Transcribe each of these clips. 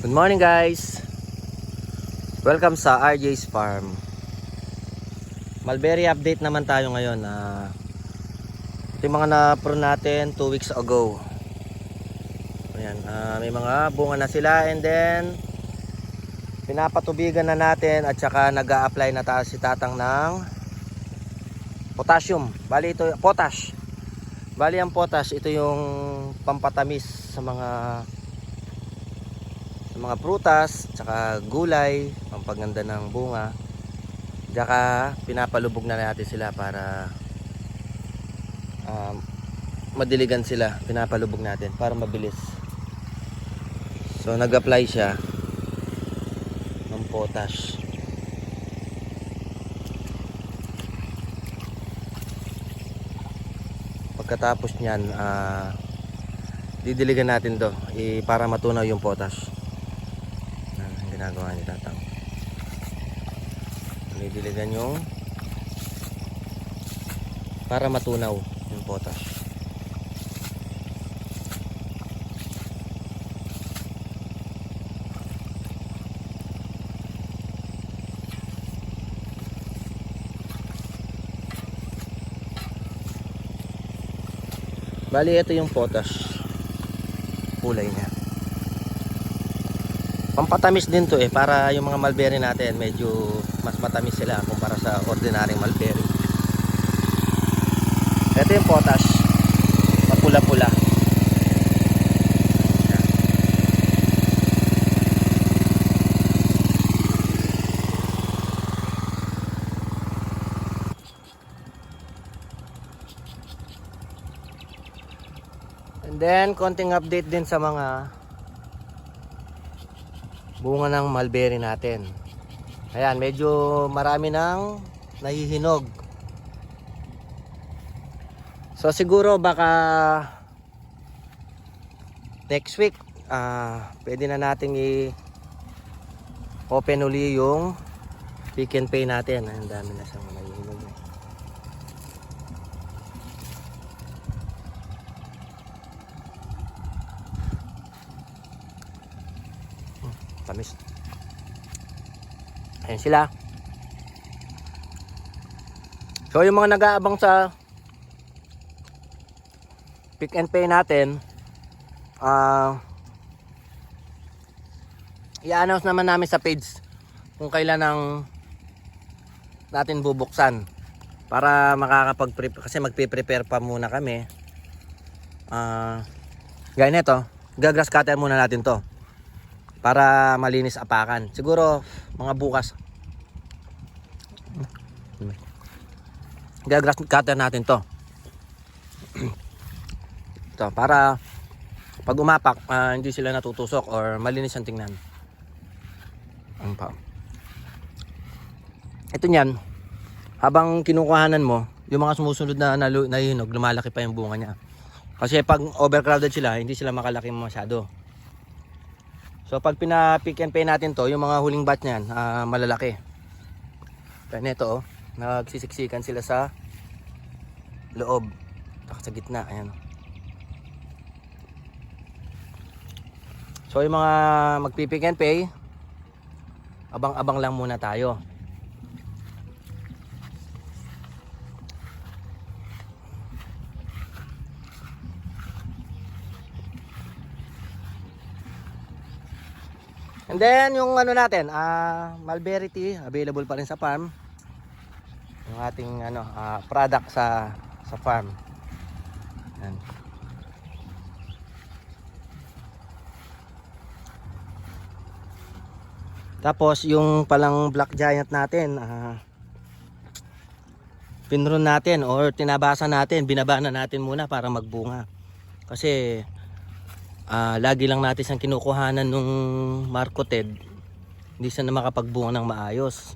Good morning guys! Welcome sa RJ's Farm. Mulberry update naman tayo ngayon. Ito yung mga na-prune natin 2 weeks ago. Ayan, may mga bunga na sila, and then pinapatubigan na natin at saka nag-a-apply na tayo si tatang ng potassium. Bali ito, potash. Bali ang potash, ito yung pampatamis sa mga prutas, tsaka gulay, pampaganda ng bunga. Tsaka pinapalubog na natin sila para madiligan sila. Pinapalubog natin para mabilis. So nag-apply siya ng potash. Pagkatapos niyan, didiligan natin to para matunaw yung potash. Ginagawa ni tatang, didiligan yung para matunaw yung potash. Bali ito yung potash, kulay niya. Pampatamis din to para yung mga mulberry natin medyo mas matamis sila kumpara sa ordinaryong mulberry. Ito yung potash, mapula-pula. And then konting update din sa mga bunga ng mulberry natin. Ayan, medyo marami nang nahihinog. So siguro baka next week pwede na nating i-open uli yung pick and pay natin. Ang dami na siyang nahihinog. Tamis. Ayan sila. So yung mga nag-aabang sa pick and pay natin, i-announce naman namin sa page kung kailan ang natin bubuksan para makakapag-prepare, kasi magpe-prepare pa muna kami. Gaya nito, gagrass cutter muna natin to para malinis apakan. Siguro mga bukas gagrass cutter natin to. Ito para pag umapak hindi sila natutusok or malinis ang tingnan. Ito niyan, habang kinukuhanan mo yung mga sumusunod na nahihinog, lumalaki pa yung bunga niya. Kasi pag overcrowded sila, hindi sila makalaki masyado. So pag pina-pick and pay natin to, yung mga huling batch niyan, malalaki. Kaya nito, nagsisiksikan sila sa loob, sa gitna, ayan. So yung mga magpi-pick and pay, abang-abang lang muna tayo. And then yung ano natin, mulberry tea available pa rin sa farm. Yung ating product sa farm. Yan. Tapos yung palang black giant natin, pinrun natin or tinabasa natin, binabana natin muna para magbunga. Kasi lagi lang natin siyang kinukuhanan nung marketed, hindi siya na makapagbunga ng maayos.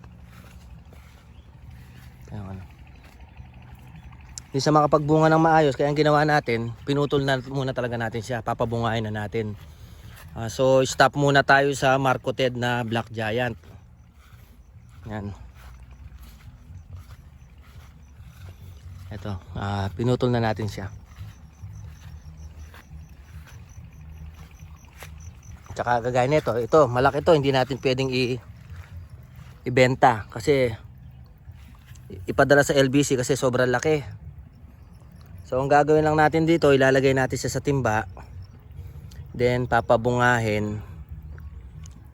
Hindi siya makapagbunga ng maayos, kaya ang ginawa natin, pinutol na muna talaga natin siya, papabungain na natin. So stop muna tayo sa marketed na black giant. Yan. Ito, pinutol na natin siya. Tsaka kagaya nito, ito malaki to, hindi natin pwedeng ibenta kasi ipadala sa LBC kasi sobrang laki. So ang gagawin lang natin dito, ilalagay natin siya sa timba, then papabungahin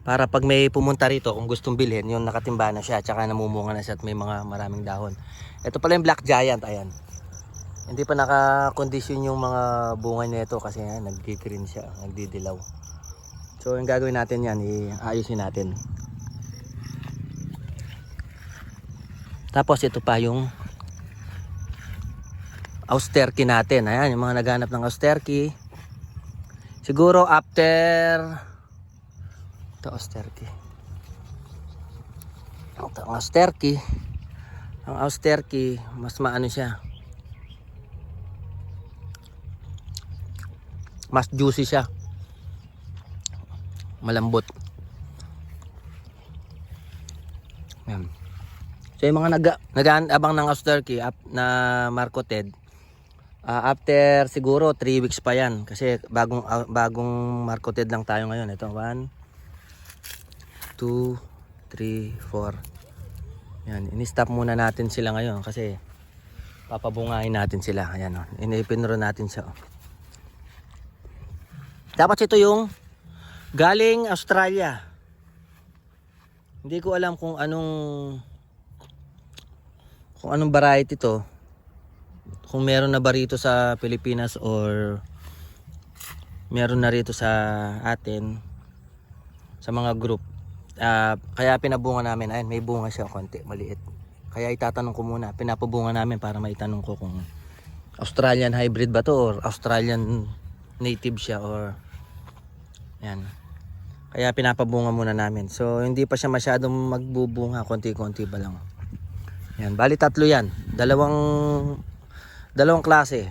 para pag may pumunta rito kung gustong bilhin, yung nakatimba na siya, tsaka namumunga na siya at may mga maraming dahon. Ito pala yung Black Giant, ayan. Hindi pa naka-condition yung mga bunga nito kasi nagdi-green siya, nagdidilaw. So yung gagawin natin yan, iayusin natin. Tapos ito pa yung austerky natin. Ayan, yung mga naghanap ng austerky. Siguro after ito austerky. Ang austerky, mas maano siya. Mas juicy siya. Malambot. Ayan. So yung mga nag-aabang ng austerky na marketed, after siguro 3 weeks pa yan kasi bagong marketed lang tayo ngayon. Ito 1 2 3 4. Yan, ini-stop muna natin sila ngayon kasi papabungahin natin sila. Ayan, oh. Inipinro natin siya. Oh. Tapos ito yung galing Australia. Hindi ko alam kung anong variety to. Kung meron na ba rito sa Pilipinas or meron na rito sa atin sa mga group. Kaya pinabunga namin. Ayun, may bunga siya konti, maliit. Kaya itatanong ko muna, pinapabunga namin para maitanong ko kung Australian hybrid ba to or Australian native siya or yan. Kaya pinapabunga muna namin. So hindi pa siya masyadong magbubunga, konti-konti pa lang. Yan, bali 3 yan. Dalawang klase.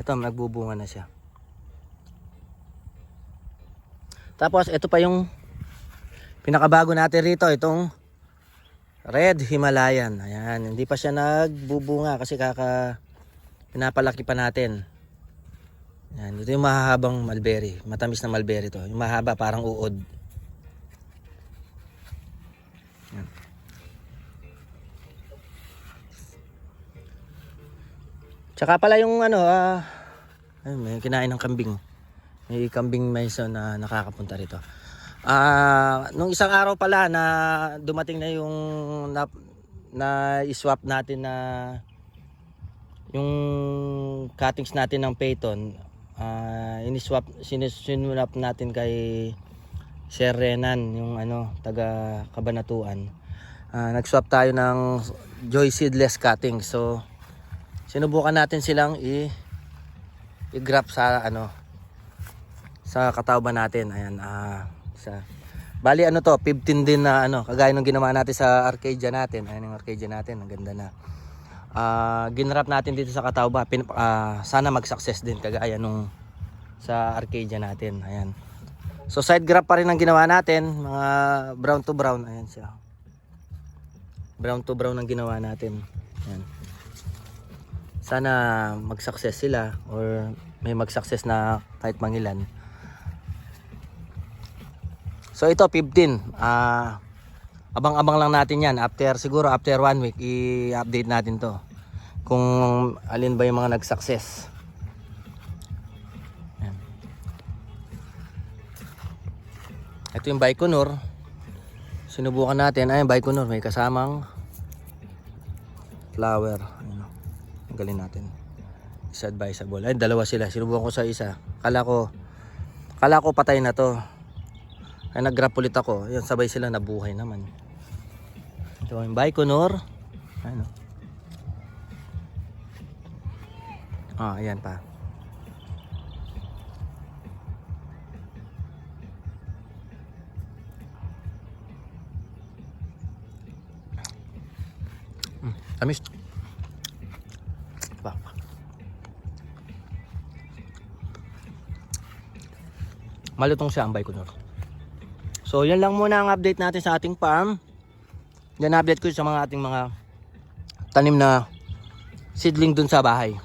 Ito nagbubunga na siya. Tapos ito pa yung pinakabago natin rito, itong Red Himalayan. Ayan, hindi pa siya nagbubunga kasi pinapalaki pa natin. Ayan, ito yung mahahabang mulberry, matamis na mulberry to. Yung mahaba parang uod. Ayan. Tsaka pala yung ayun, may kinain ng kambing. May kambing mason na nakakapunta rito. Nung isang araw pala na dumating na yung na i-swap natin na yung cuttings natin ng Peyton, sinunap natin kay Sir Renan, yung taga Kabanatuan. Nag-swap tayo ng Joy Seedless cutting. So sinubukan natin silang i-grab sa sa katawban natin. Ayan, bali to 15 din na kagaya nung ginawa natin sa Arcadia natin. Ayan yung Arcadia natin, ang ganda na. Ginrap natin dito sa katawba. Sana mag-success din kagaya nung sa Arcadia natin. Ayan. So side grab pa rin ang ginawa natin, mga brown to brown. Ayan siya. Brown to brown ang ginawa natin. Ayan. Sana mag-success sila or may mag-success na kahit mangilan. So ito 15. Abang-abang lang natin 'yan. Siguro after 1 week i-update natin 'to. Kung alin ba yung mga nag-success. Ayan. Ito yung Baikonur. Sinubukan natin. Ayun, Baikonur may kasamang flower. Ayun. Galing natin. Is advisable. Ay, dalawa sila. Sinubukan ko sa isa. Kala ko patay na 'to. Ay nag-grab ulit ako. Ayun, sabay sila nabuhay naman. Ito yung Baikonur. Ayun. Ayan pa. Tamis. Malutong siya ang Baikonur. So yan lang muna ang update natin sa ating farm. Yan update ko sa mga ating mga tanim na seedling dun sa bahay.